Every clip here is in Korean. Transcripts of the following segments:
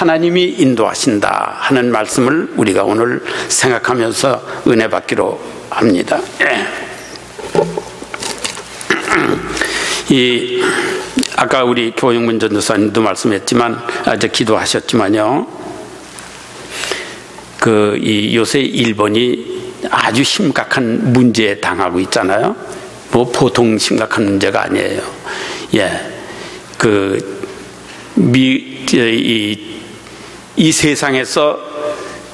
하나님이 인도하신다 하는 말씀을 우리가 오늘 생각하면서 은혜 받기로 합니다. 아까 우리 교영문 전도사님도 말씀했지만, 기도하셨지만요, 요새 일본이 아주 심각한 문제에 당하고 있잖아요. 뭐 보통 심각한 문제가 아니에요. 이 세상에서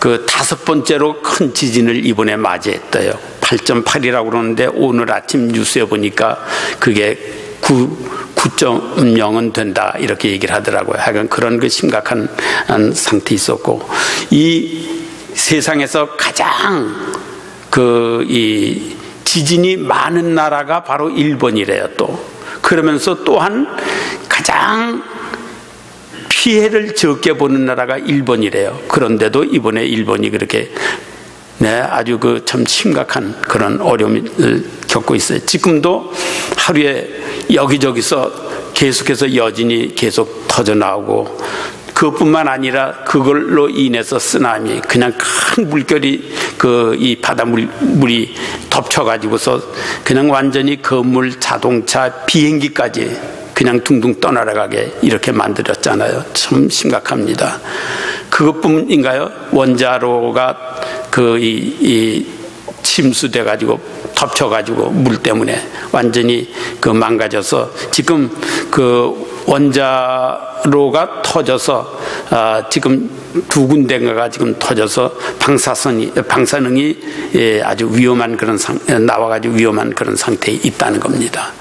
5번째로 큰 지진을 이번에 맞이했대요. 8.8이라고 그러는데 오늘 아침 뉴스에 보니까 그게 9.0은 된다 이렇게 얘기를 하더라고요. 하여간 그런 심각한 상태에 있었고, 이 세상에서 가장 이 지진이 많은 나라가 바로 일본이래요. 또 그러면서 또한 가장 피해를 적게 보는 나라가 일본이래요. 그런데도 이번에 일본이 그렇게 아주 참 심각한 그런 어려움을 겪고 있어요. 지금도 하루에 여기저기서 계속해서 여진이 계속 터져 나오고, 그것뿐만 아니라 그걸로 인해서 쓰나미, 그냥 큰 물결이 이 바닷물이 덮쳐가지고서 그냥 완전히 건물, 자동차, 비행기까지 그냥 둥둥 떠날아가게 이렇게 만들었잖아요. 참 심각합니다. 그것뿐인가요? 원자로가 침수돼 가지고 덮쳐가지고 물 때문에 완전히 망가져서 지금 원자로가 터져서 지금 2군데가 지금 터져서 방사능이 아주 위험한 그런 나와가지고 위험한 그런 상태에 있다는 겁니다.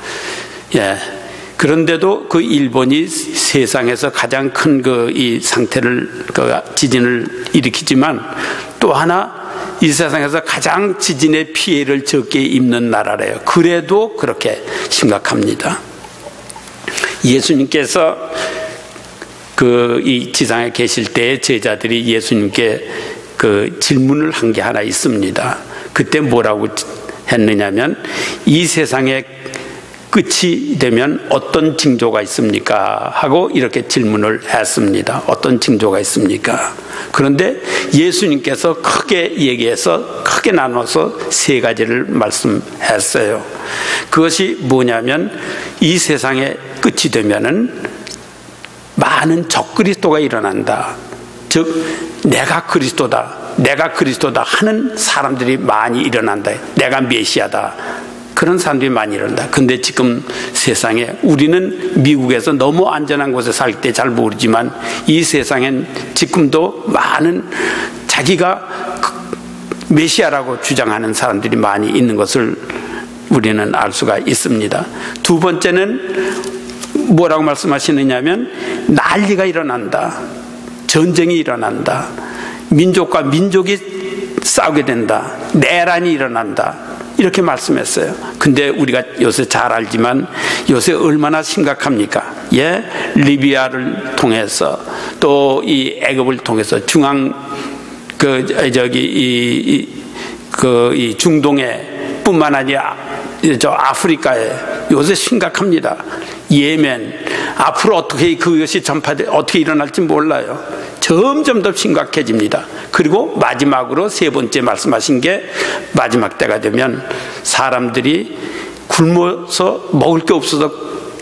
그런데도 일본이 세상에서 가장 큰 이 상태를 지진을 일으키지만, 또 하나 이 세상에서 가장 지진의 피해를 적게 입는 나라래요. 그래도 그렇게 심각합니다. 예수님께서 이 지상에 계실 때 제자들이 예수님께 질문을 한 게 하나 있습니다. 그때 뭐라고 했느냐면, 이 세상에 끝이 되면 어떤 징조가 있습니까? 하고 이렇게 질문을 했습니다. 어떤 징조가 있습니까? 그런데 예수님께서 크게 얘기해서 크게 나눠서 3가지를 말씀했어요. 그것이 뭐냐면, 이 세상의 끝이 되면은 많은 적그리스도가 일어난다. 즉 내가 그리스도다 하는 사람들이 많이 일어난다. 내가 메시아다, 그런 사람들이 많이 일어난다. 근데 지금 세상에, 우리는 미국에서 너무 안전한 곳에 살 때 잘 모르지만, 이 세상엔 지금도 많은 자기가 메시아라고 주장하는 사람들이 많이 있는 것을 우리는 알 수가 있습니다. 2번째는 뭐라고 말씀하시느냐면, 난리가 일어난다, 전쟁이 일어난다, 민족과 민족이 싸우게 된다, 내란이 일어난다, 이렇게 말씀했어요. 근데 우리가 요새 잘 알지만 요새 얼마나 심각합니까? 리비아를 통해서 또 이 애굽을 통해서 중앙 이 중동에 뿐만 아니라 아프리카에 요새 심각합니다. 예멘, 앞으로 어떻게 그것이 어떻게 일어날지 몰라요. 점점 더 심각해집니다. 그리고 마지막으로 3번째 말씀하신 게, 마지막 때가 되면 사람들이 굶어서 먹을 게 없어서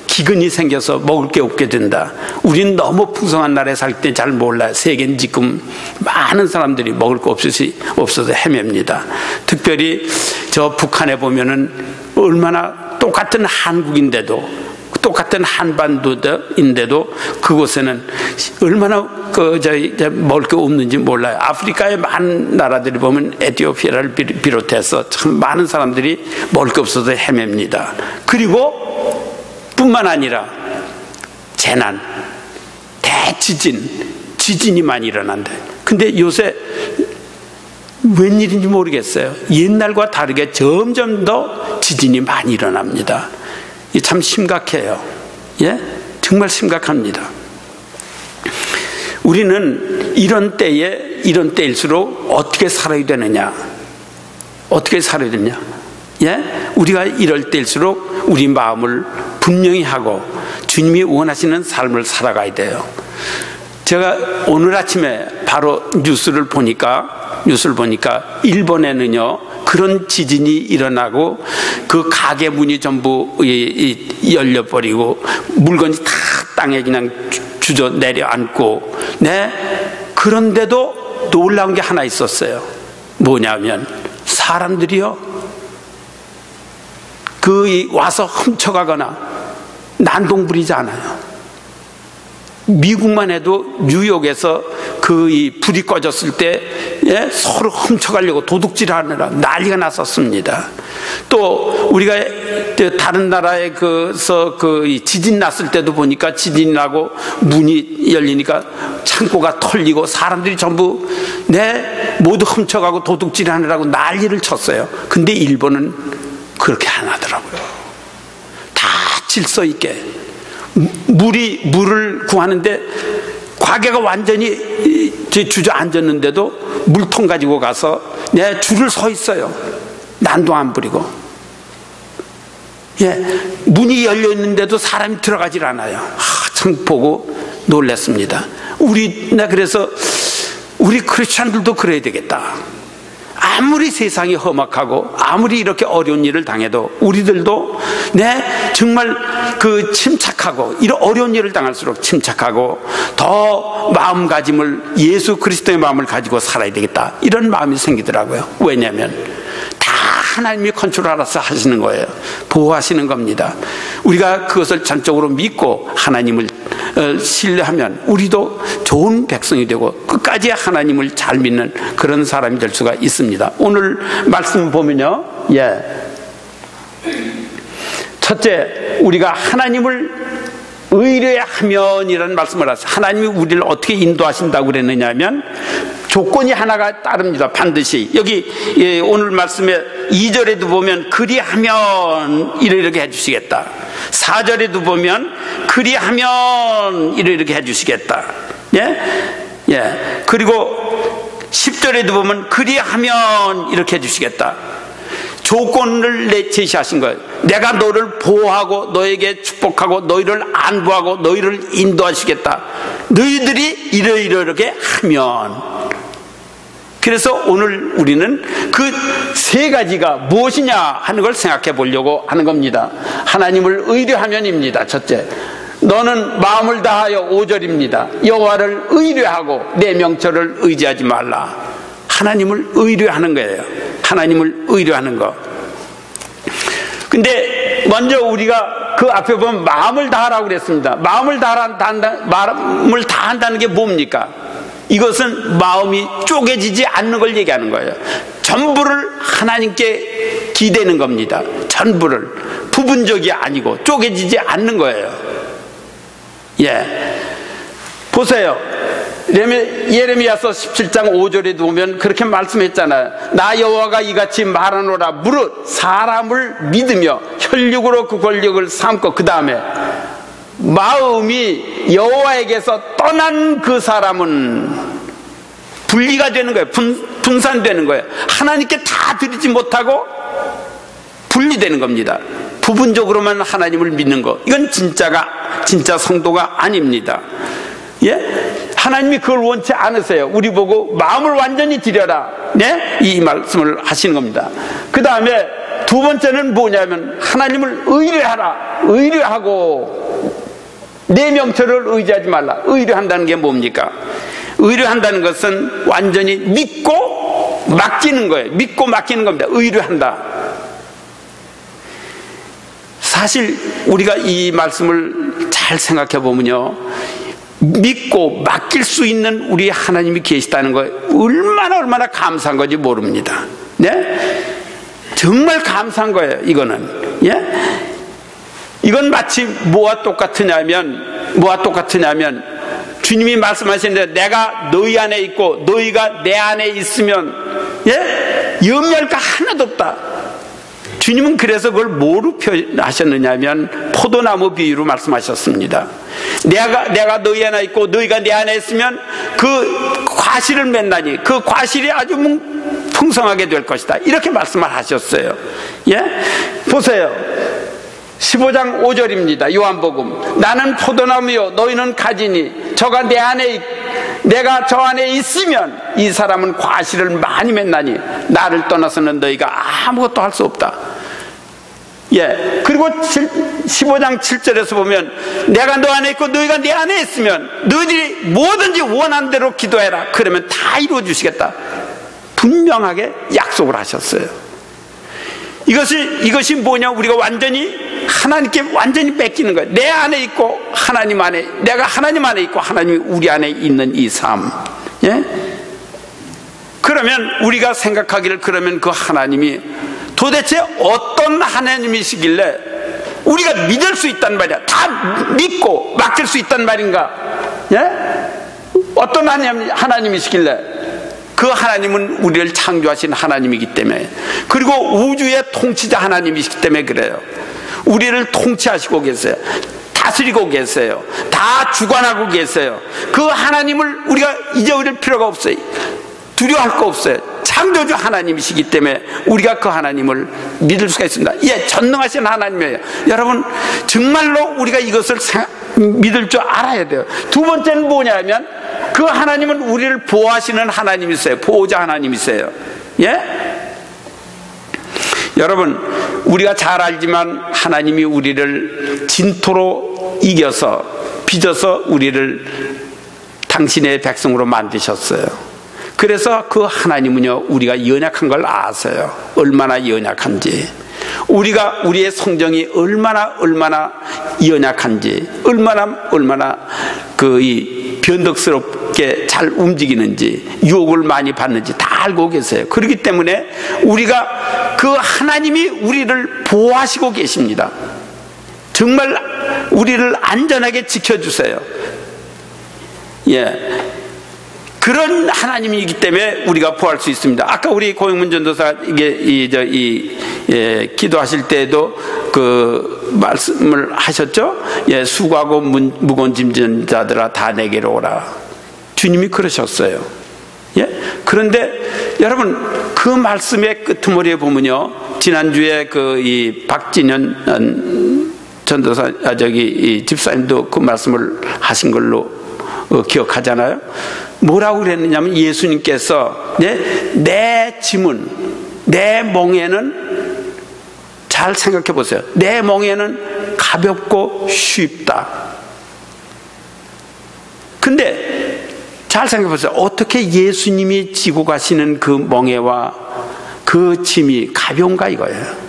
기근이 생겨서 먹을 게 없게 된다. 우린 너무 풍성한 나라에 살 때 잘 몰라요. 세계는 지금 많은 사람들이 먹을 거 없어서 헤맵니다. 특별히 저 북한에 보면은 얼마나 똑같은 한국인데도, 똑같은 한반도인데도 그곳에는 얼마나 먹을 게 없는지 몰라요. 아프리카의 많은 나라들이 보면 에티오피아를 비롯해서 참 많은 사람들이 먹을 게 없어서 헤맵니다. 그리고 뿐만 아니라 재난, 지진이 많이 일어난다. 근데 요새 웬일인지 모르겠어요. 옛날과 다르게 점점 더 지진이 많이 일어납니다. 참 심각해요. 정말 심각합니다. 우리는 이런 때일수록 어떻게 살아야 되느냐? 우리가 이럴 때일수록 우리 마음을 분명히 하고 주님이 원하시는 삶을 살아가야 돼요. 제가 오늘 아침에 바로 뉴스를 보니까 일본에는요 그런 지진이 일어나고 그 가게 문이 전부 열려버리고 물건이 다 땅에 그냥 주저 내려앉고, 그런데도 놀라운 게 하나 있었어요. 뭐냐면 사람들이요 와서 훔쳐가거나 난동 부리지 않아요. 미국만 해도 뉴욕에서 불이 꺼졌을 때 서로 훔쳐가려고 도둑질하느라 난리가 났었습니다. 또 우리가 다른 나라에서 지진 났을 때도 보니까 지진이 나고 문이 열리니까 창고가 털리고 사람들이 전부 모두 훔쳐가고 도둑질하느라고 난리를 쳤어요. 근데 일본은 그렇게 안 하더라고요. 다 질서 있게 물을 구하는데 가게가 완전히 주저앉았는데도 물통 가지고 가서 줄을 서 있어요. 난동 안 부리고. 문이 열려 있는데도 사람이 들어가질 않아요. 참 보고 놀랐습니다. 그래서 우리 크리스찬들도 그래야 되겠다. 아무리 세상이 험악하고 아무리 이렇게 어려운 일을 당해도 우리들도 정말 침착하고, 이런 어려운 일을 당할수록 침착하고 더 마음가짐을, 예수 그리스도의 마음을 가지고 살아야 되겠다, 이런 마음이 생기더라고요. 왜냐하면 다 하나님이 컨트롤해서 하시는 거예요. 보호하시는 겁니다. 우리가 그것을 전적으로 믿고 하나님을 신뢰하면 우리도 좋은 백성이 되고 끝까지 하나님을 잘 믿는 그런 사람이 될 수가 있습니다. 오늘 말씀 보면요, 첫째, 우리가 하나님을 의뢰하면이라는 말씀을 하세요. 하나님이 우리를 어떻게 인도하신다고 그랬느냐 하면 조건이 하나가 따릅니다. 반드시. 여기 오늘 말씀에 2절에도 보면 그리하면 이렇게 해주시겠다. 4절에도 보면 그리하면 이렇게 해주시겠다. 그리고 10절에도 보면 그리하면 이렇게 해주시겠다. 조건을 제시하신 거예요. 내가 너를 보호하고 너에게 축복하고 너희를 안보하고 너희를 인도하시겠다. 너희들이 이렇게 하면. 그래서 오늘 우리는 그 세 가지가 무엇이냐 하는 걸 생각해 보려고 하는 겁니다. 하나님을 의뢰하면입니다. 첫째, 너는 마음을 다하여 5절입니다. 여호와를 의뢰하고 내 명철을 의지하지 말라. 하나님을 의뢰하는 거예요. 하나님을 의뢰하는 거. 근데 먼저 우리가 그 앞에 보면 마음을 다하라고 그랬습니다. 마음을 다한다는 게 뭡니까? 이것은 마음이 쪼개지지 않는 걸 얘기하는 거예요. 전부를 하나님께 기대는 겁니다. 전부를. 부분적이 아니고 쪼개지지 않는 거예요. 보세요. 예레미야서 17장 5절에도 보면 그렇게 말씀했잖아요. 나 여호와가 이같이 말하노라. 무릇 사람을 믿으며 혈육으로 그 권력을 삼고, 그 다음에 마음이 여호와에게서 떠난 그 사람은 분리가 되는 거예요. 분산되는 거예요. 하나님께 다 드리지 못하고 분리되는 겁니다. 부분적으로만 하나님을 믿는 거, 이건 진짜 성도가 아닙니다. 하나님이 그걸 원치 않으세요. 우리 보고 마음을 완전히 드려라, 이 말씀을 하시는 겁니다. 그 다음에 두 번째는 뭐냐면 하나님을 의뢰하라. 의뢰하고 내 명철을 의지하지 말라. 의뢰한다는 게 뭡니까? 의뢰한다는 것은 완전히 믿고 맡기는 거예요. 믿고 맡기는 겁니다. 의뢰한다. 사실 우리가 이 말씀을 잘 생각해 보면요, 믿고 맡길 수 있는 우리 하나님이 계시다는 거 얼마나 감사한 건지 모릅니다. 정말 감사한 거예요. 이거는. 이건 마치 뭐와 똑같으냐면 주님이 말씀하시는데, 내가 너희 안에 있고 너희가 내 안에 있으면 염려할 거 하나도 없다. 주님은 그래서 그걸 뭐로 표현하셨느냐면 포도나무 비유로 말씀하셨습니다. 내가 너희 안에 있고 너희가 내 안에 있으면 그 과실을 맺나니 그 과실이 아주 풍성하게 될 것이다. 이렇게 말씀을 하셨어요. 보세요. 15장 5절입니다. 요한복음. 나는 포도나무요 너희는 가지니 저가 내가 저 안에 있으면 이 사람은 과실을 많이 맺나니 나를 떠나서는 너희가 아무것도 할 수 없다. 예. 그리고 15장 7절에서 보면 내가 너 안에 있고 너희가 내 안에 있으면 너희들이 뭐든지 원하는 대로 기도해라. 그러면 다 이루어 주시겠다. 분명하게 약속을 하셨어요. 이것이 뭐냐? 우리가 하나님께 완전히 뺏기는 거예요. 내 안에 있고 하나님 안에, 내가 하나님 안에 있고 하나님이 우리 안에 있는 이 삶. 예? 그러면 우리가 생각하기를, 그러면 그 하나님이 도대체 어떤 하나님이시길래 우리가 믿을 수 있단 말이야. 다 믿고 맡길 수 있단 말인가? 예? 어떤 하나님이시길래? 그 하나님은 우리를 창조하신 하나님이기 때문에, 그리고 우주의 통치자 하나님이시기 때문에 그래요. 우리를 통치하시고 계세요. 다스리고 계세요. 다 주관하고 계세요. 그 하나님을 우리가 잊어버릴 필요가 없어요. 두려워할 거 없어요. 창조주 하나님이시기 때문에 우리가 그 하나님을 믿을 수가 있습니다. 예, 전능하신 하나님이에요. 여러분, 정말로 우리가 이것을 믿을 줄 알아야 돼요. 두 번째는 뭐냐면, 그 하나님은 우리를 보호하시는 하나님이세요. 보호자 하나님이세요. 예? 여러분, 우리가 잘 알지만 하나님이 우리를 진토로 이겨서 빚어서 우리를 당신의 백성으로 만드셨어요. 그래서 그 하나님은요, 우리가 연약한 걸 아세요. 얼마나 연약한지, 우리의 성정이 얼마나 연약한지, 얼마나 변덕스럽게 잘 움직이는지, 유혹을 많이 받는지 다 알고 계세요. 그렇기 때문에 우리가 그 하나님이 우리를 보호하시고 계십니다. 정말 우리를 안전하게 지켜주세요. 예. 그런 하나님이기 때문에 우리가 보호할 수 있습니다. 아까 우리 고영문 전도사 기도하실 때에도 그 말씀을 하셨죠. 예, 수고하고 무거운 짐진 자들아 다 내게로 오라. 주님이 그러셨어요. 예? 그런데 여러분, 그 말씀의 끄트머리에 보면요, 지난주에 이 박진현 전도사 집사님도 그 말씀을 하신 걸로 기억하잖아요. 뭐라고 그랬느냐면, 예수님께서 내 짐은, 내 멍에는, 잘 생각해 보세요. 내 멍에는 가볍고 쉽다. 근데 잘 생각해 보세요. 어떻게 예수님이 지고 가시는 그 멍에와 그 짐이 가벼운가 이거예요.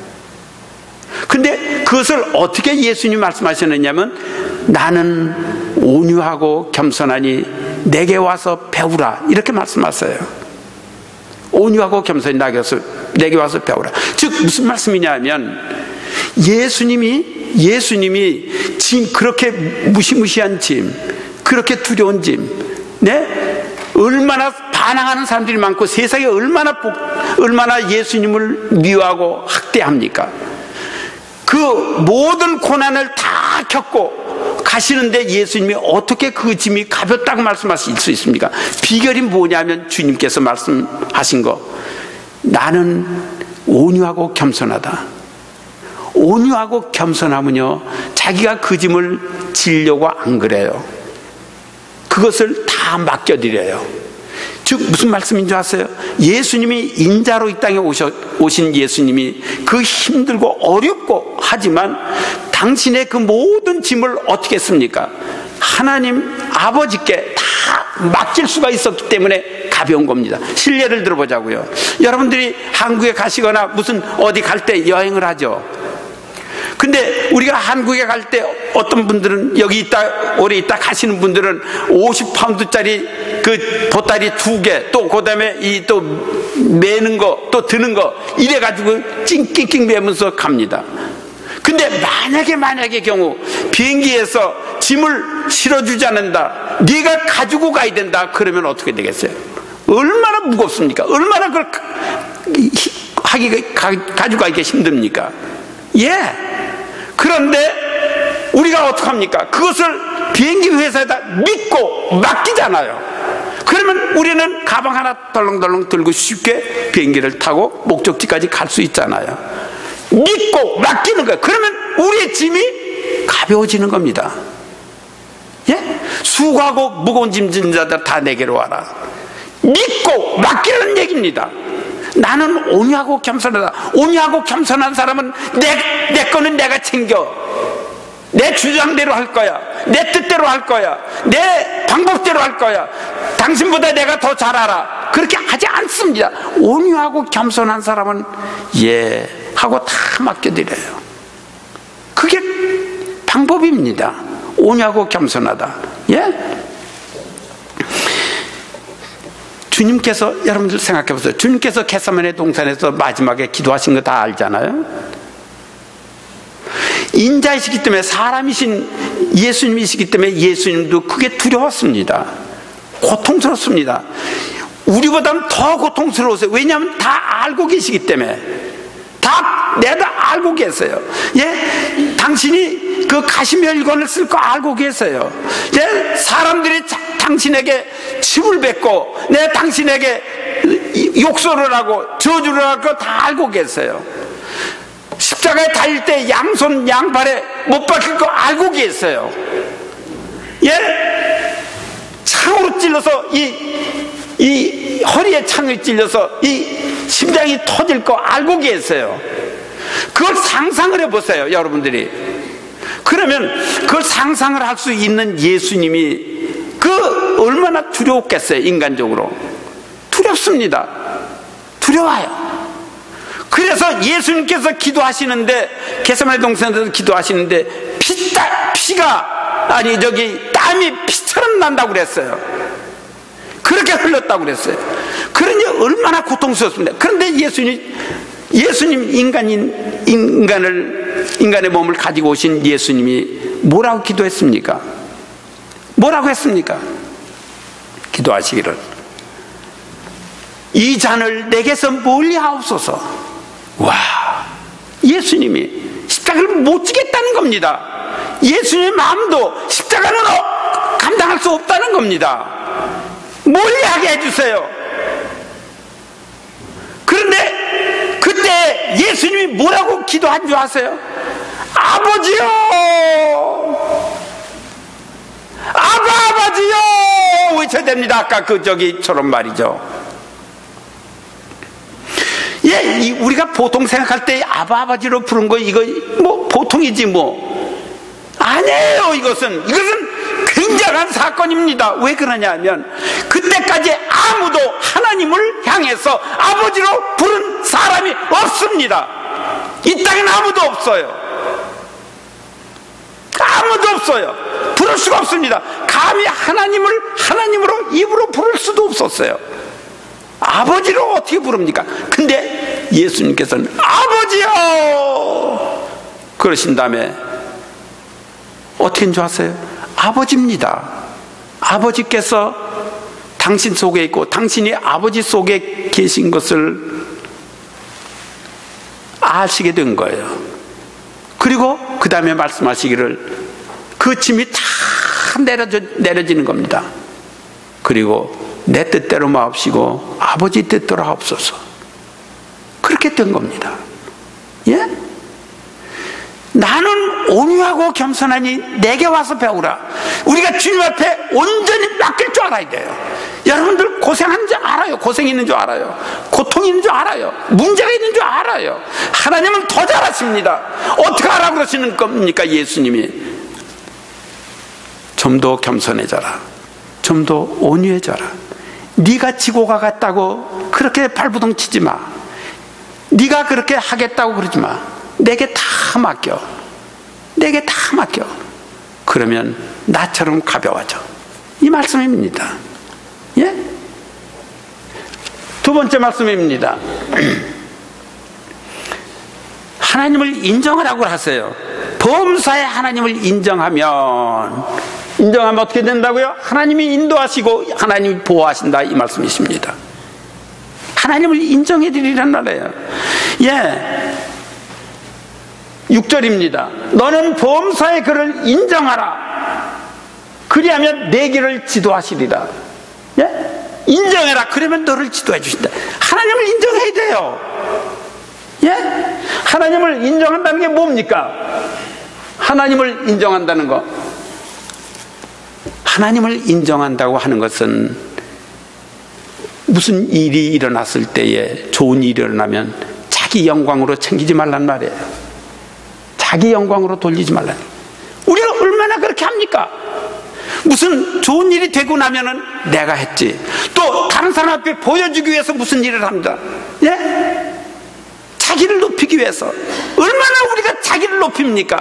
근데 그것을 어떻게 예수님이 말씀하셨느냐면, 나는 온유하고 겸손하니 내게 와서 배우라, 이렇게 말씀하세요. 온유하고 겸손히 내게 와서 배우라. 즉 무슨 말씀이냐면, 예수님이 짐, 그렇게 무시무시한 짐, 그렇게 두려운 짐, 얼마나 반항하는 사람들이 많고 세상에 얼마나 예수님을 미워하고 학대합니까? 그 모든 고난을 다 겪고 가시는데 예수님이 어떻게 그 짐이 가볍다고 말씀하실 수 있습니까? 비결이 뭐냐면, 주님께서 말씀하신 거, 나는 온유하고 겸손하다. 온유하고 겸손하면요, 자기가 그 짐을 지려고 안 그래요. 그것을 다 맡겨드려요. 즉 무슨 말씀인 줄 아세요? 예수님이 인자로 이 땅에 오신 예수님이 그 힘들고 어렵고 하지만 당신의 그 모든 짐을 어떻게 했습니까? 하나님 아버지께 다 맡길 수가 있었기 때문에 가벼운 겁니다. 실례를 들어보자고요. 여러분들이 한국에 가시거나 무슨 어디 갈 때 여행을 하죠. 근데 우리가 한국에 갈 때 어떤 분들은 오래 있다 가시는 분들은 50파운드짜리 그 보따리 2개, 또 그 다음에 또 매는 거, 또 드는 거, 이래가지고 찡낑낑 매면서 갑니다. 근데 만약의 경우 비행기에서 짐을 실어주지 않는다, 네가 가지고 가야 된다, 그러면 어떻게 되겠어요? 얼마나 무겁습니까? 얼마나 그걸 가지고 가기가 힘듭니까? 예. 그런데 우리가 어떡합니까? 그것을 비행기 회사에다 믿고 맡기잖아요. 그러면 우리는 가방 하나 덜렁덜렁 들고 쉽게 비행기를 타고 목적지까지 갈 수 있잖아요. 믿고 맡기는 거예요. 그러면 우리의 짐이 가벼워지는 겁니다. 예? 수고하고 무거운 짐 지는 자들 다 내게로 와라. 믿고 맡기는 얘기입니다. 나는 온유하고 겸손하다. 온유하고 겸손한 사람은 내 거는 내가 챙겨. 내 주장대로 할 거야. 내 뜻대로 할 거야. 내 방법대로 할 거야. 당신보다 내가 더 잘 알아. 그렇게 하지 않습니다. 온유하고 겸손한 사람은 예 하고 다 맡겨드려요. 그게 방법입니다. 온유하고 겸손하다. 예? 주님께서, 여러분들 생각해 보세요. 주님께서 겟세마네 동산에서 마지막에 기도하신 거 다 알잖아요. 인자이시기 때문에, 사람이신 예수님이시기 때문에 예수님도 그게 두려웠습니다. 고통스럽습니다. 우리보다는 더 고통스러우세요. 왜냐하면 다 알고 계시기 때문에. 내가 알고 계세요. 예? 당신이 그 가시멸관을 쓸 거 알고 계세요. 예? 사람들이 당신에게 침을 뱉고, 당신에게 욕설을 하고 저주를 할 거 다 알고 계세요. 십자가에 달릴 때 양손 양발에 못 박힐 거 알고 계세요. 예? 창으로 찔러서 이 허리에 창을 찔려서 이 심장이 터질 거 알고 계세요. 그걸 상상을 해보세요, 여러분들이. 그러면 그걸 상상을 할 수 있는 예수님이 얼마나 두려웠겠어요, 인간적으로. 두렵습니다. 두려워요. 그래서 예수님께서 기도하시는데, 겟세마네 동산에서 기도하시는데 땀이 피처럼 난다고 그랬어요. 그렇게 흘렀다고 그랬어요. 그러니 얼마나 고통스럽습니다. 그런데 예수님 인간의 몸을 가지고 오신 예수님이 뭐라고 기도했습니까? 뭐라고 했습니까? 기도하시기를, 이 잔을 내게서 멀리 하옵소서. 와, 예수님이 십자가를 못 지겠다는 겁니다. 예수님의 마음도 십자가는 감당할 수 없다는 겁니다. 멀리하게 해주세요. 그런데 그때 예수님이 뭐라고 기도한 줄 아세요? 아버지요, 아버지요 외쳐야 됩니다. 아까 저런 말이죠. 예, 우리가 보통 생각할 때 아버지로 부른 거 이거 뭐 보통이지 뭐. 아니에요. 이것은 굉장한 사건입니다. 왜 그러냐 하면 그때까지 아무도 하나님을 향해서 아버지로 부른 사람이 없습니다. 이 땅에는 아무도 없어요. 아무도 없어요. 부를 수가 없습니다. 감히 하나님을 하나님으로 입으로 부를 수도 없었어요. 아버지로 어떻게 부릅니까? 근데 예수님께서는 아버지요 그러신 다음에 어떻게 줄 아세요? 아버지입니다. 아버지께서 당신 속에 있고 당신이 아버지 속에 계신 것을 아시게 된 거예요. 그리고 그 다음에 말씀하시기를 그 짐이 다 내려지는 겁니다. 그리고 내 뜻대로 마옵시고 아버지 뜻대로 하옵소서. 그렇게 된 겁니다. 예? 나는 온유하고 겸손하니 내게 와서 배우라. 우리가 주님 앞에 온전히 맡길 줄 알아야 돼요. 여러분들 고생하는 줄 알아요. 고생이 있는 줄 알아요. 고통이 있는 줄 알아요. 문제가 있는 줄 알아요. 하나님은 더 잘하십니다. 어떻게 하라 그러시는 겁니까? 예수님이 좀 더 겸손해져라. 좀 더 온유해져라. 네가 지고가 같다고 그렇게 발부둥 치지 마. 네가 그렇게 하겠다고 그러지 마. 내게 다 맡겨. 내게 다 맡겨. 그러면 나처럼 가벼워져. 이 말씀입니다. 예? 두 번째 말씀입니다. 하나님을 인정하라고 하세요. 범사에 하나님을 인정하면 어떻게 된다고요? 하나님이 인도하시고 하나님이 보호하신다, 이 말씀이십니다. 하나님을 인정해 드리란 말이에요. 예. 6절입니다. 너는 범사의 그를 인정하라. 그리하면 내 길을 지도하시리라. 예? 인정해라. 그러면 너를 지도해 주신다. 하나님을 인정해야 돼요. 예? 하나님을 인정한다는 게 뭡니까? 하나님을 인정한다는 거. 하나님을 인정한다고 하는 것은 무슨 일이 일어났을 때에, 좋은 일이 일어나면 자기 영광으로 챙기지 말란 말이에요. 자기 영광으로 돌리지 말란. 우리가 얼마나 그렇게 합니까? 무슨 좋은 일이 되고 나면은 내가 했지. 또 다른 사람 앞에 보여주기 위해서 무슨 일을 합니다. 예? 자기를 높이기 위해서. 얼마나 우리가 자기를 높입니까?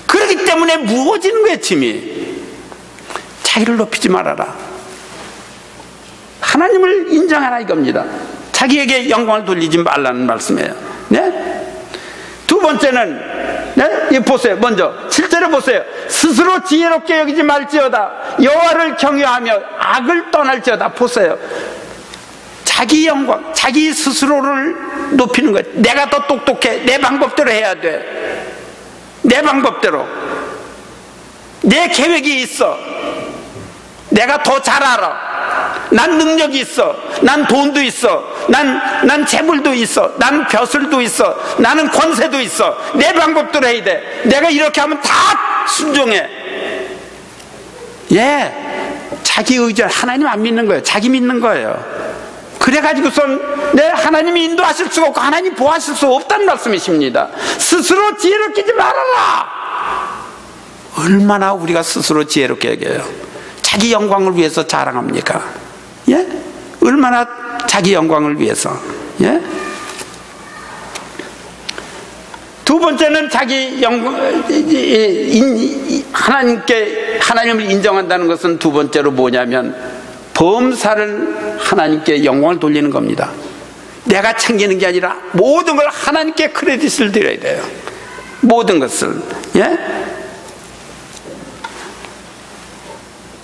그렇기 때문에 무거워지는 거예요, 짐이. 자기를 높이지 말아라. 하나님을 인정하라 이겁니다. 자기에게 영광을 돌리지 말라는 말씀이에요. 네? 두 번째는, 네? 이거 보세요. 먼저 7절에 보세요. 스스로 지혜롭게 여기지 말지어다. 여호와를 경외하며 악을 떠날지어다. 보세요. 자기 영광, 자기 스스로를 높이는 거예요. 내가 더 똑똑해. 내 방법대로 해야 돼. 내 방법대로. 내 계획이 있어. 내가 더 잘 알아. 난 능력이 있어. 난 돈도 있어. 난 재물도 있어. 난 벼슬도 있어. 나는 권세도 있어. 내 방법대로 해야 돼. 내가 이렇게 하면 다 순종해. 예, 자기 의존. 하나님 안 믿는 거예요. 자기 믿는 거예요. 그래가지고선 네, 하나님이 인도하실 수가 없고 하나님 보호하실 수 없다는 말씀이십니다. 스스로 지혜롭게 하지 말아라. 얼마나 우리가 스스로 지혜롭게 여겨요. 자기 영광을 위해서 자랑합니까? 예? 얼마나 자기 영광을 위해서. 예? 두 번째는 자기 영광, 하나님을 인정한다는 것은 두 번째로 뭐냐면 범사를 하나님께 영광을 돌리는 겁니다. 내가 챙기는 게 아니라 모든 걸 하나님께 크레딧을 드려야 돼요. 모든 것을. 예?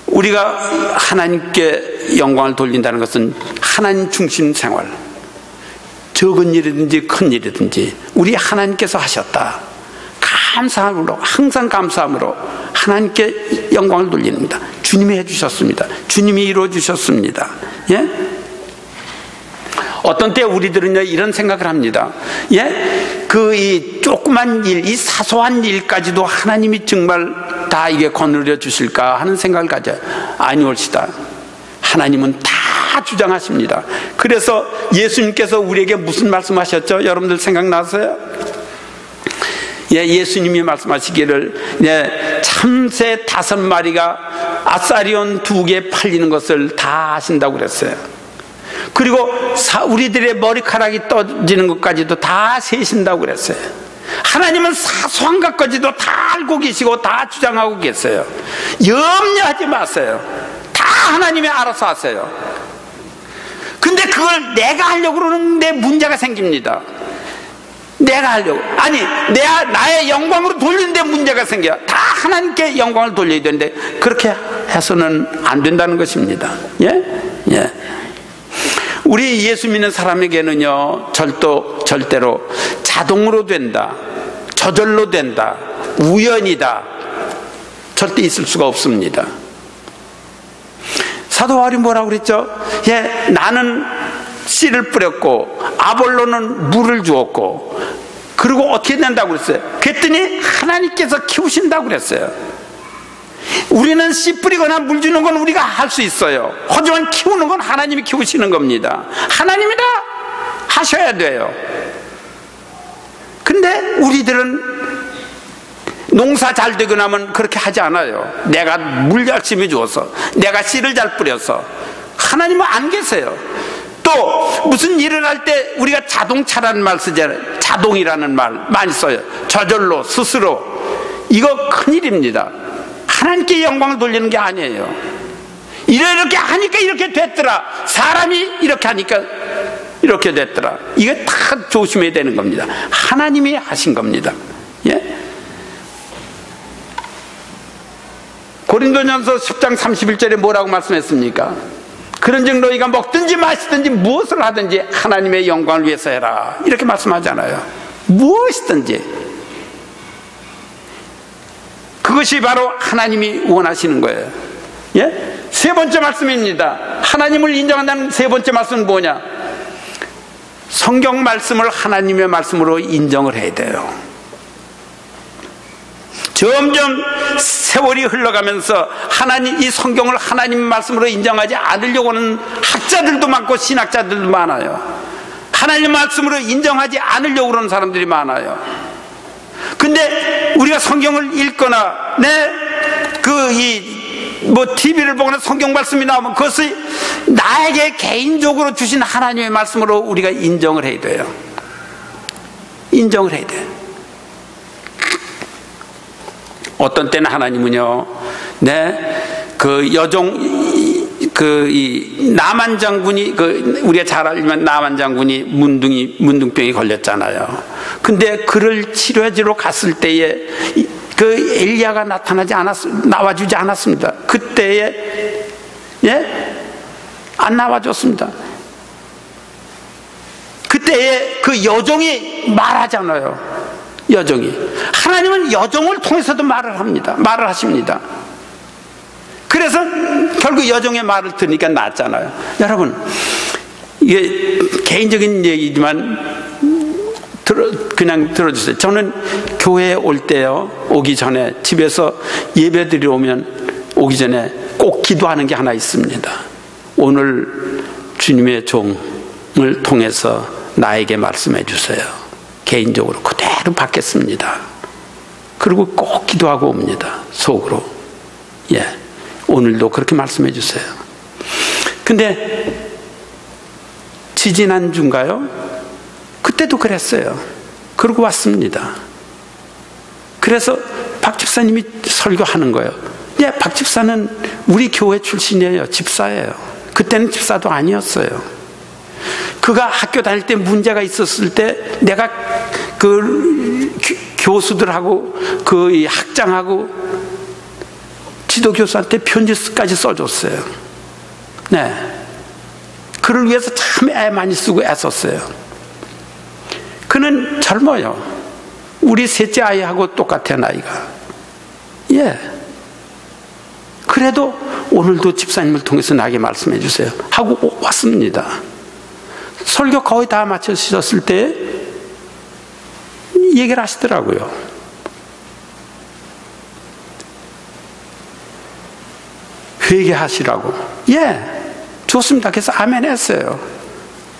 우리가 하나님께 영광을 돌린다는 것은 하나님 중심 생활, 적은 일이든지 큰 일이든지 우리 하나님께서 하셨다. 감사함으로, 항상 감사함으로 하나님께 영광을 돌립니다. 주님이 해주셨습니다. 주님이 이루어주셨습니다. 예? 어떤 때 우리들은요 이런 생각을 합니다. 예? 이 조그만 일, 이 사소한 일까지도 하나님이 정말 다 이게 거느려 주실까 하는 생각을 가져요. 아니올시다. 하나님은 다 주장하십니다. 그래서 예수님께서 우리에게 무슨 말씀하셨죠? 여러분들 생각나세요? 예, 예수님이 말씀하시기를, 예, 참새 5마리가 아사리온 2개 팔리는 것을 다 하신다고 그랬어요. 그리고 우리들의 머리카락이 떠지는 것까지도 다 세신다고 그랬어요. 하나님은 사소한 것까지도 다 알고 계시고 다 주장하고 계세요. 염려하지 마세요. 다 하나님이 알아서 하세요. 근데 그걸 내가 하려고 그러는데 문제가 생깁니다. 내가 하려고, 아니 나의 영광으로 돌리는데 문제가 생겨요. 다 하나님께 영광을 돌려야 되는데 그렇게 해서는 안 된다는 것입니다. 예? 예. 우리 예수 믿는 사람에게는요 절대로 자동으로 된다, 저절로 된다, 우연이다, 절대 있을 수가 없습니다. 사도 바울이 뭐라고 그랬죠? 예, 나는 씨를 뿌렸고 아볼로는 물을 주었고, 그리고 어떻게 된다고 그랬어요? 그랬더니 하나님께서 키우신다고 그랬어요. 우리는 씨 뿌리거나 물 주는 건 우리가 할 수 있어요. 하지만 키우는 건 하나님이 키우시는 겁니다. 하나님이 다 하셔야 돼요. 근데 우리들은 농사 잘 되고 나면 그렇게 하지 않아요. 내가 물 열심히 주어서, 내가 씨를 잘 뿌려서. 하나님은 안 계세요. 또 무슨 일을 할 때 우리가 자동차라는 말 쓰잖아요. 자동이라는 말 많이 써요. 저절로, 스스로. 이거 큰일입니다. 하나님께 영광을 돌리는 게 아니에요. 이렇게 하니까 이렇게 됐더라. 사람이 이렇게 하니까 이렇게 됐더라. 이게 다 조심해야 되는 겁니다. 하나님이 하신 겁니다. 예? 고린도전서 10장 31절에 뭐라고 말씀했습니까? 그런즉 너희가 먹든지 마시든지 무엇을 하든지 하나님의 영광을 위해서 해라. 이렇게 말씀하잖아요. 무엇이든지. 그것이 바로 하나님이 원하시는 거예요. 예? 세 번째 말씀입니다. 하나님을 인정한다는 세 번째 말씀은 뭐냐? 성경 말씀을 하나님의 말씀으로 인정을 해야 돼요. 점점 세월이 흘러가면서 하나님, 이 성경을 하나님 말씀으로 인정하지 않으려고 하는 학자들도 많고 신학자들도 많아요. 하나님 말씀으로 인정하지 않으려고 하는 사람들이 많아요. 근데 우리가 성경을 읽거나 TV를 보거나 성경 말씀이 나오면 그것을 나에게 개인적으로 주신 하나님의 말씀으로 우리가 인정을 해야 돼요. 인정을 해야 돼요. 어떤 때는 하나님은요, 나만 장군이, 우리가 잘 알지만 나만 장군이 문둥병이 걸렸잖아요. 근데 그를 치료해주러 갔을 때에 엘리야가 나와주지 않았습니다. 그때에, 안 나와줬습니다. 그때에 그 여종이 말하잖아요. 여종이. 하나님은 여종을 통해서도 말을 하십니다. 그래서 결국 여종의 말을 들으니까 낫잖아요. 여러분, 이게 개인적인 얘기지만 그냥 들어주세요. 저는 교회에 올 때요, 오기 전에 집에서 예배드리러 오기 전에 꼭 기도하는 게 하나 있습니다. 오늘 주님의 종을 통해서 나에게 말씀해 주세요. 개인적으로 그대로 받겠습니다. 그리고 꼭 기도하고 옵니다. 속으로. 오늘도 그렇게 말씀해 주세요. 근데 지지난주인가요? 그때도 그랬어요. 그러고 왔습니다. 그래서 박 집사님이 설교하는 거예요. 박 집사는 우리 교회 출신이에요. 집사예요. 그때는 집사도 아니었어요. 그가 학교 다닐 때 문제가 있었을 때 내가 그 교수들하고 그 학장하고 지도교수한테 편지까지 써줬어요. 그를 위해서 참 애 많이 쓰고 애썼어요. 그는 젊어요. 우리 셋째 아이하고 똑같아, 나이가. 그래도 오늘도 집사님을 통해서 나에게 말씀해 주세요 하고 왔습니다. 설교 거의 다 마치셨을 때 얘기를 하시더라고요. 회개하시라고. 좋습니다. 그래서 아멘 했어요.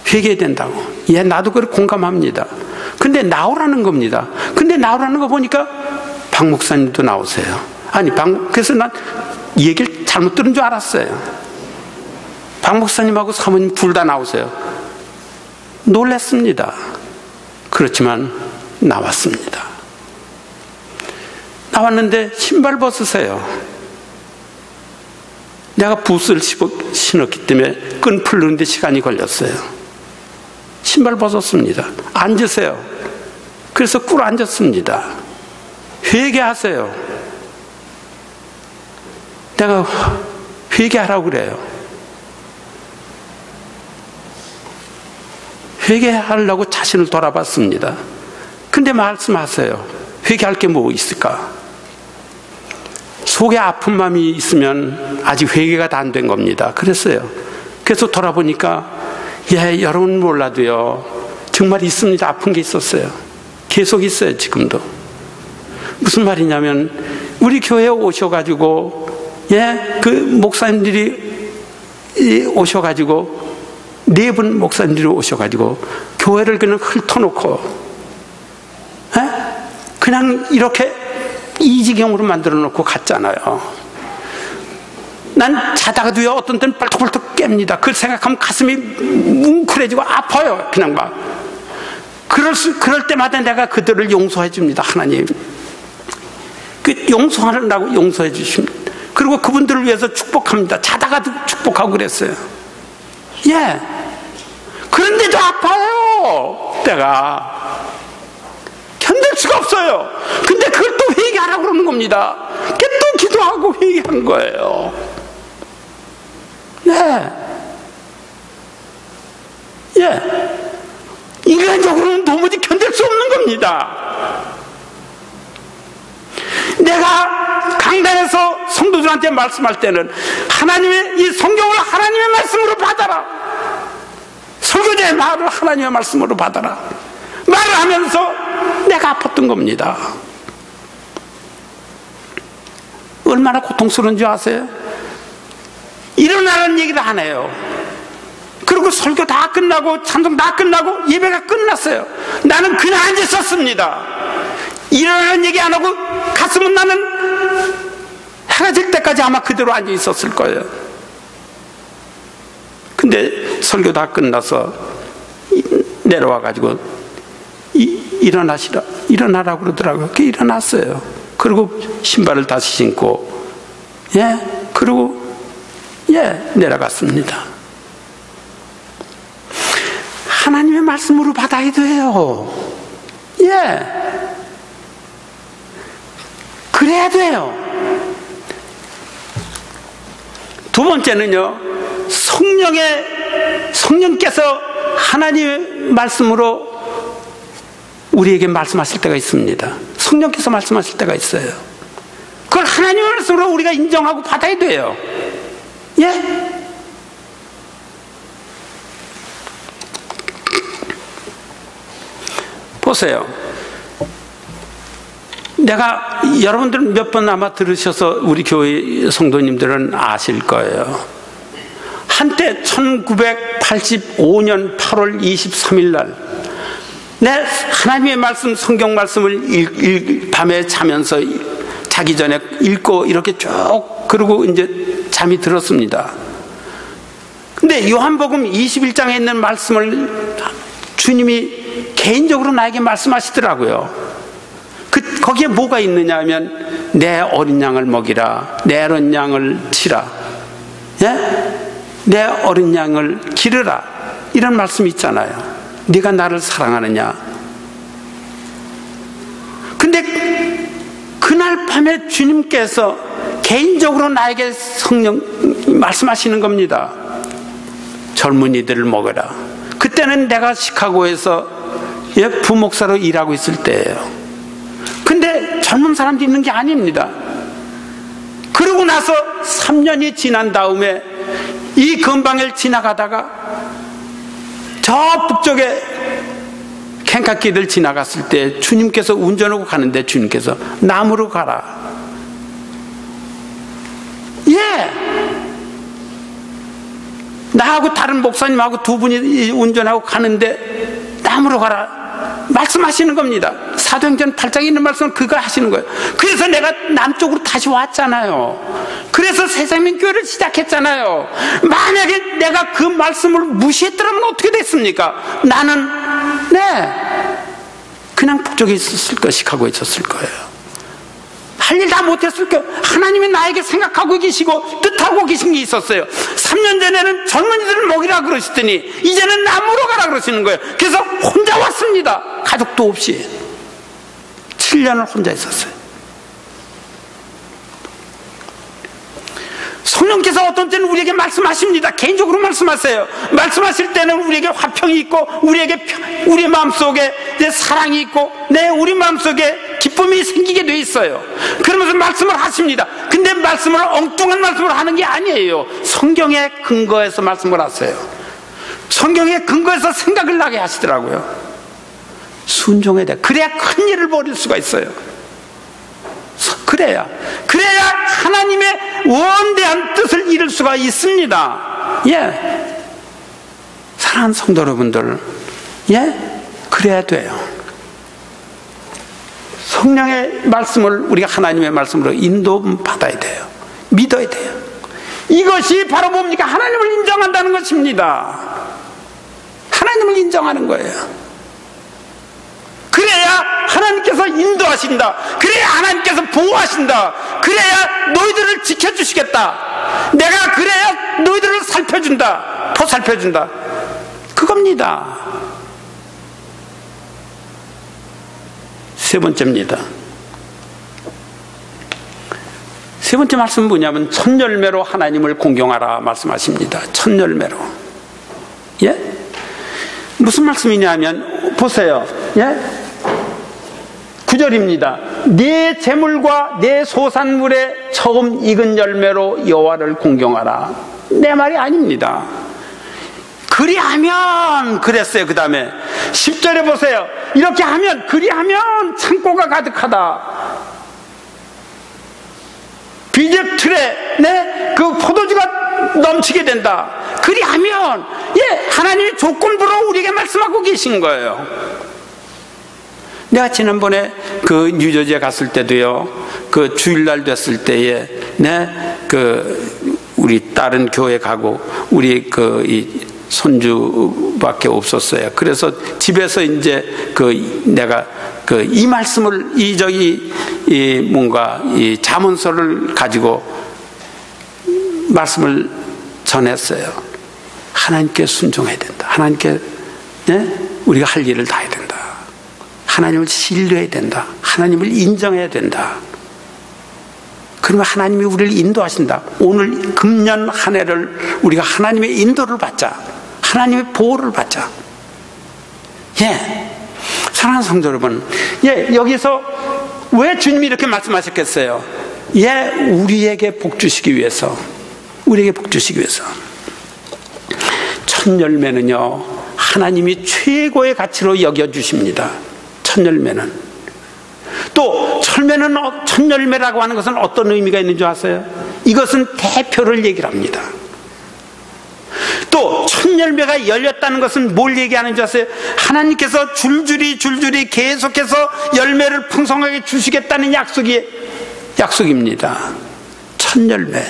회개해야 된다고. 나도 그렇게 공감합니다. 근데 나오라는 겁니다. 근데 나오라는 거 보니까 박 목사님도 나오세요. 그래서 난 얘기를 잘못 들은 줄 알았어요. 박 목사님하고 사모님 둘 다 나오세요. 놀랐습니다. 그렇지만 나왔습니다. 나왔는데 신발 벗으세요. 내가 붓을 신었기 때문에 끈 풀는데 시간이 걸렸어요. 신발 벗었습니다. 앉으세요. 그래서 꿇어 앉았습니다. 회개하세요. 내가 회개하라고 그래요. 회개하려고 자신을 돌아봤습니다. 근데 말씀하세요. 회개할 게 뭐 있을까? 속에 아픈 마음이 있으면 아직 회개가 다 안 된 겁니다. 그랬어요. 그래서 돌아보니까 여러분 몰라도요, 정말 있습니다. 아픈 게 있었어요. 계속 있어요. 지금도. 무슨 말이냐면 우리 교회에 오셔가지고 그 목사님들이 오셔가지고 4분 목사님들이 오셔가지고 교회를 그냥 훑어놓고 그냥 이렇게 이 지경으로 만들어 놓고 갔잖아요. 난 자다가도요, 어떤 때는 벌떡벌떡 깹니다. 그걸 생각하면 가슴이 뭉클해지고 아파요. 그냥 막. 그럴 때마다 내가 그들을 용서해 줍니다. 하나님. 용서하라고 용서해 주십니다. 그리고 그분들을 위해서 축복합니다. 자다가도 축복하고 그랬어요. 그런데도 아파요. 내가 견딜 수가 없어요. 근데 그걸 또 회개하라고 그러는 겁니다. 또 기도하고 회개한 거예요. 인간적으로는 도무지 견딜 수 없는 겁니다. 내가 강단에서 성도들한테 말씀할 때는 하나님의 이 성경을 하나님의 말씀으로 받아라. 설교자의 말을 하나님의 말씀으로 받아라. 말을 하면서 내가 아팠던 겁니다. 얼마나 고통스러운 줄 아세요? 일어나라는 얘기를 안 해요. 그리고 설교 다 끝나고 찬송 다 끝나고 예배가 끝났어요. 나는 그냥 앉아 있었습니다. 일어나는 얘기 안 하고 갔으면 나는 해가 질 때까지 아마 그대로 앉아 있었을 거예요. 근데 설교 다 끝나서 내려와 가지고 일어나라고 그러더라고요. 그 일어났어요. 그리고 신발을 다시 신고 그리고 내려갔습니다. 하나님의 말씀으로 받아야 돼요. 그래야 돼요. 두 번째는요, 성령께서 하나님의 말씀으로 우리에게 말씀하실 때가 있습니다. 성령께서 말씀하실 때가 있어요. 그걸 하나님의 말씀으로 우리가 인정하고 받아야 돼요. 보세요. 내가 여러분들은 몇 번 아마 들으셔서 우리 교회 성도님들은 아실 거예요. 한때 1985년 8월 23일 날 내 하나님의 말씀, 성경 말씀을 밤에 자면서 자기 전에 읽고 이렇게 쭉 그러고 이제 잠이 들었습니다. 근데 요한복음 21장에 있는 말씀을 주님이 개인적으로 나에게 말씀하시더라고요. 거기에 뭐가 있느냐 하면 내 어린 양을 먹이라, 내 어린 양을 치라, 내 어린 양을 기르라, 이런 말씀이 있잖아요. 네가 나를 사랑하느냐. 근데 그날 밤에 주님께서 개인적으로 나에게 성령 말씀하시는 겁니다. 젊은이들을 먹어라. 그때는 내가 시카고에서 부목사로 일하고 있을 때예요. 근데 젊은 사람도 있는 게 아닙니다. 그러고 나서 3년이 지난 다음에 이 근방을 지나가다가 저 북쪽에 kentucky를 지나갔을 때 주님께서 운전하고 가는데 주님께서 남으로 가라. 나하고 다른 목사님하고 두 분이 운전하고 가는데 남으로 가라 말씀하시는 겁니다. 사도행전 8장에 있는 말씀은 그거 하시는 거예요. 그래서 내가 남쪽으로 다시 왔잖아요. 그래서 새생명교회를 시작했잖아요. 만약에 내가 그 말씀을 무시했더라면 어떻게 됐습니까? 나는 그냥 북쪽에 있었을 거예요. 시카고에 있었을 거예요. 할 일 다 못했을 거예요. 하나님이 나에게 생각하고 계시고 뜻하고 계신 게 있었어요. 3년 전에는 젊은이들을 먹이라 그러시더니 이제는 남으로 가라 그러시는 거예요. 그래서 혼자 왔습니다. 가족도 없이 7년을 혼자 있었어요. 성령께서 어떤 때는 우리에게 말씀하십니다. 개인적으로 말씀하세요. 말씀하실 때는 우리에게 화평이 있고 우리 마음속에 사랑이 있고 우리 마음속에 기쁨이 생기게 돼 있어요. 그러면서 말씀을 하십니다. 근데 말씀을 엉뚱한 말씀을 하는 게 아니에요. 성경에 근거해서 말씀을 하세요. 성경에 근거해서 생각을 나게 하시더라고요. 순종해야 돼. 그래야 큰 일을 벌일 수가 있어요. 그래야 하나님의 원대한 뜻을 이룰 수가 있습니다. 사랑하는 성도 여러분들, 그래야 돼요. 성령의 말씀을 우리가 하나님의 말씀으로 인도받아야 돼요. 믿어야 돼요. 이것이 바로 뭡니까? 하나님을 인정한다는 것입니다. 하나님을 인정하는 거예요. 그래야 하나님께서 인도하신다. 그래야 하나님께서 보호하신다. 그래야 너희들을 지켜주시겠다. 내가 그래야 너희들을 살펴준다. 더 살펴준다. 그겁니다. 세 번째입니다. 세 번째 말씀은 뭐냐면 첫 열매로 하나님을 공경하라 말씀하십니다. 첫 열매로. 무슨 말씀이냐면 보세요. 9절입니다. 네 재물과 네 소산물의 처음 익은 열매로 여호와를 공경하라. 내 말이 아닙니다. 그리하면 그랬어요. 그 다음에 10절에 보세요. 이렇게 하면 그리하면 창고가 가득하다. 비적 틀에 그 포도주가 넘치게 된다. 그리하면 하나님이 조건부로 우리에게 말씀하고 계신 거예요. 내가 지난번에 그 뉴저지에 갔을 때도요, 그 주일날 됐을 때에 우리 딸은 교회 가고 우리 이 손주밖에 없었어요. 그래서 집에서 이제 내가 이 말씀을 뭔가 이 잠언서를 가지고 말씀을 전했어요. 하나님께 순종해야 된다. 하나님께 우리가 할 일을 다 해야 된다. 하나님을 신뢰해야 된다. 하나님을 인정해야 된다. 그러면 하나님이 우리를 인도하신다. 오늘 금년 한 해를 우리가 하나님의 인도를 받자. 하나님의 보호를 받자. 사랑하는 성도 여러분, 여기서 왜 주님이 이렇게 말씀하셨겠어요? 우리에게 복 주시기 위해서, 우리에게 복 주시기 위해서. 첫 열매는요, 하나님이 최고의 가치로 여겨주십니다. 첫 열매는. 또 첫 열매라고 하는 것은 어떤 의미가 있는 줄 아세요? 이것은 대표를 얘기를 합니다. 또 첫 열매가 열렸다는 것은 뭘 얘기하는 줄 아세요? 하나님께서 줄줄이 계속해서 열매를 풍성하게 주시겠다는 약속입니다. 첫 열매.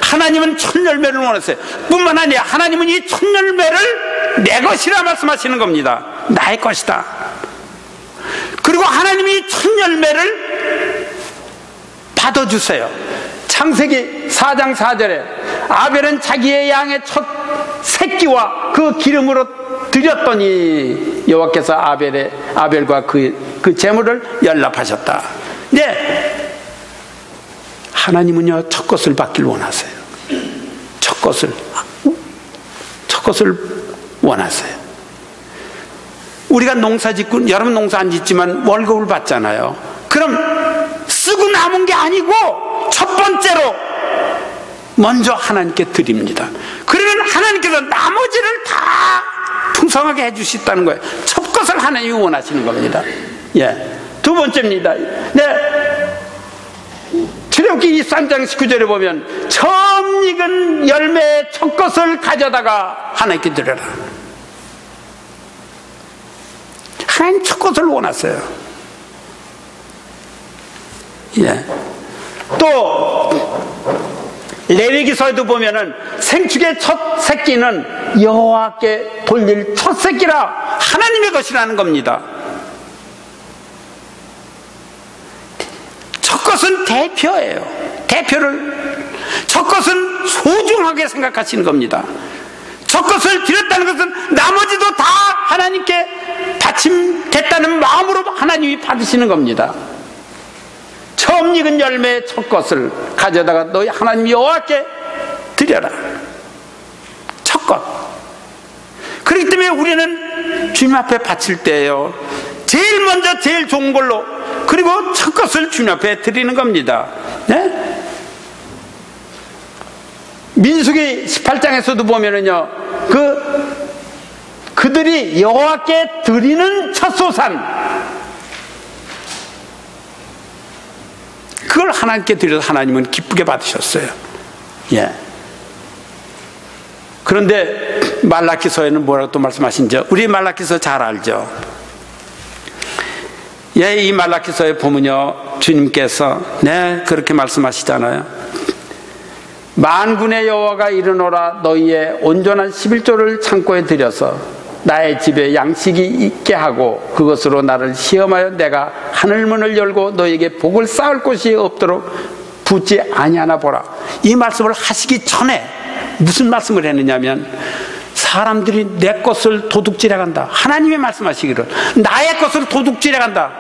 하나님은 첫 열매를 원하세요. 뿐만 아니라 하나님은 이 첫 열매를 내 것이라 말씀하시는 겁니다. 나의 것이다. 그리고 하나님이 첫 열매를 받아주세요. 창세기 4장 4절에 아벨은 자기의 양의 첫 새끼와 그 기름으로 드렸더니 여호와께서 아벨과 그 제물을 연락하셨다. 하나님은요, 첫 것을 받길 원하세요. 첫 것을 원하세요. 우리가 농사 짓고, 여러분 농사 안 짓지만 월급을 받잖아요. 그럼 쓰고 남은 게 아니고 첫 번째로 먼저 하나님께 드립니다. 그러면 하나님께서 나머지를 다 풍성하게 해주시다는 거예요. 첫 것을 하나님이 원하시는 겁니다. 두 번째입니다. 출애굽기 23장 19절에 보면 처음 익은 열매의 첫 것을 가져다가 하나님께 드려라. 하나님 첫 것을 원하세요. 또 레위기서에도 보면은 생축의 첫 새끼는 여호와께 돌릴 첫 새끼라 하나님의 것이라는 겁니다. 첫 것은 대표예요. 첫 것은 소중하게 생각하시는 겁니다. 첫 것을 드렸다는 것은 나머지도 다 하나님께 받침됐다는 마음으로 하나님이 받으시는 겁니다. 처음 익은 열매의 첫 것을 가져다가 너희 하나님 여호와께 드려라. 첫 것. 그렇기 때문에 우리는 주님 앞에 바칠 때요, 제일 먼저 제일 좋은 걸로, 그리고 첫 것을 주님 앞에 드리는 겁니다. 민수기 18장에서도 보면은요, 그들이 여호와께 드리는 첫 소산, 그걸 하나님께 드려서 하나님은 기쁘게 받으셨어요. 그런데 말라기서에는 뭐라고 또 말씀하신지 우리 말라기서 잘 알죠. 이 말라기서에 보면요, 주님께서 그렇게 말씀하시잖아요. 만군의 여호와가 이르노라, 너희의 온전한 11조를 창고에 들여서 나의 집에 양식이 있게 하고 그것으로 나를 시험하여 내가 하늘문을 열고 너희에게 복을 쌓을 곳이 없도록 붙지 아니하나 보라. 이 말씀을 하시기 전에 무슨 말씀을 했느냐면, 사람들이 내 것을 도둑질해 간다. 하나님이 말씀하시기를 나의 것을 도둑질해 간다.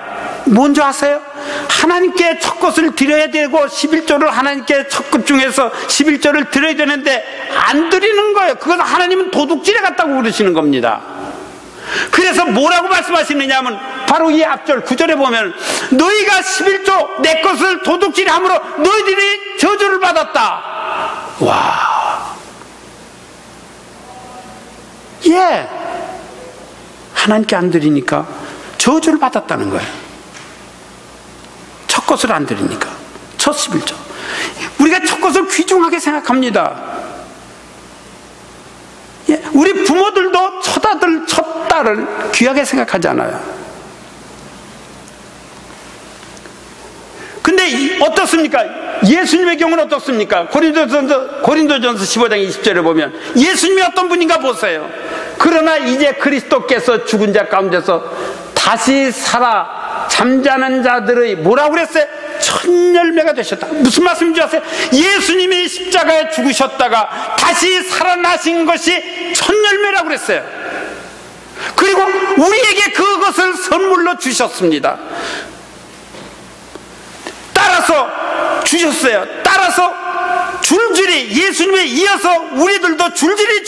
뭔지 아세요? 하나님께 첫 것을 드려야 되고 11조를 하나님께 첫 것 중에서 11조를 드려야 되는데 안 드리는 거예요. 그것은 하나님은 도둑질해 갔다고 그러시는 겁니다. 그래서 뭐라고 말씀하시느냐 하면 바로 이 앞절 9절에 보면 너희가 11조 내 것을 도둑질함으로 너희들이 저주를 받았다. 와, 하나님께 안 드리니까 저주를 받았다는 거예요. 첫 것을 안 드리니까. 첫 11조. 우리가 첫 것을 귀중하게 생각합니다. 우리 부모들도 첫 아들, 첫 딸을 귀하게 생각하잖아요. 근데 어떻습니까? 예수님의 경우는 어떻습니까? 고린도전서 15장 20절에 보면 예수님이 어떤 분인가 보세요. 그러나 이제 그리스도께서 죽은 자 가운데서 다시 살아 잠자는 자들의 뭐라고 그랬어요? 첫열매가 되셨다. 무슨 말씀인지 아세요? 예수님이 십자가에 죽으셨다가 다시 살아나신 것이 첫열매라고 그랬어요. 그리고 우리에게 그것을 선물로 주셨습니다. 따라서 주셨어요. 따라서 줄줄이 예수님에 이어서 우리들도 줄줄이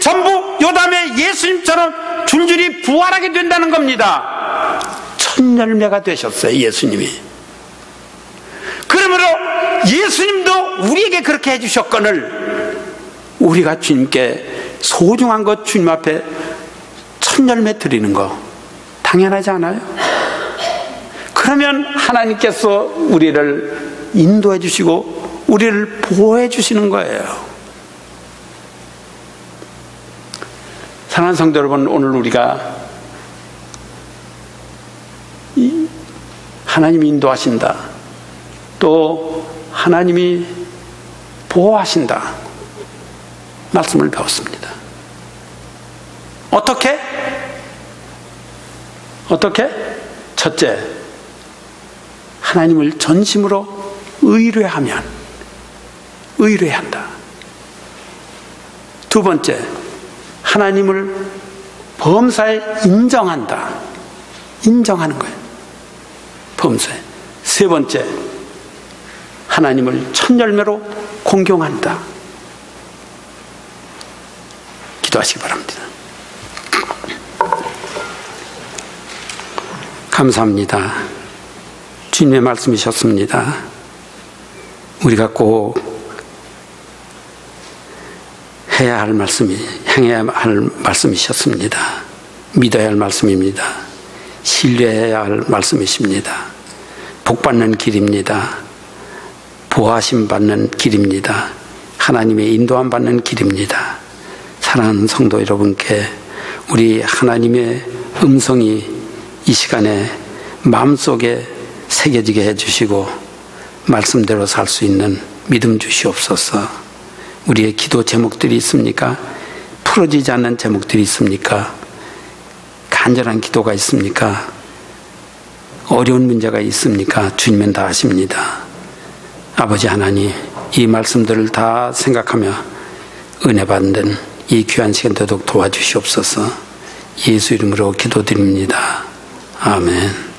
전부 요담의 예수님처럼 줄줄이 부활하게 된다는 겁니다. 첫열매가 되셨어요, 예수님이. 그러므로 예수님도 우리에게 그렇게 해주셨거늘 우리가 주님께 소중한 것 주님 앞에 첫열매 드리는 거 당연하지 않아요? 그러면 하나님께서 우리를 인도해 주시고 우리를 보호해 주시는 거예요. 사랑하는 성도 여러분, 오늘 우리가 하나님이 인도하신다, 또 하나님이 보호하신다 말씀을 배웠습니다. 어떻게? 첫째, 하나님을 전심으로 의뢰해야 한다. 두 번째, 하나님을 범사에 인정하는 거예요. 범사에. 세 번째, 하나님을 첫열매로 공경한다. 기도하시기 바랍니다. 감사합니다. 주님의 말씀이셨습니다. 우리가 꼭 해야 할 말씀이, 행해야 할 말씀이셨습니다. 믿어야 할 말씀입니다. 신뢰해야 할 말씀이십니다. 복받는 길입니다. 보호하심 받는 길입니다. 하나님의 인도함 받는 길입니다. 사랑하는 성도 여러분께 우리 하나님의 음성이 이 시간에 마음속에 새겨지게 해주시고 말씀대로 살 수 있는 믿음 주시옵소서. 우리의 기도 제목들이 있습니까? 풀어지지 않는 제목들이 있습니까? 간절한 기도가 있습니까? 어려운 문제가 있습니까? 주님은 다 아십니다. 아버지 하나님, 이 말씀들을 다 생각하며 은혜 받는 이 귀한 시간 되도록 도와주시옵소서. 예수 이름으로 기도드립니다. 아멘.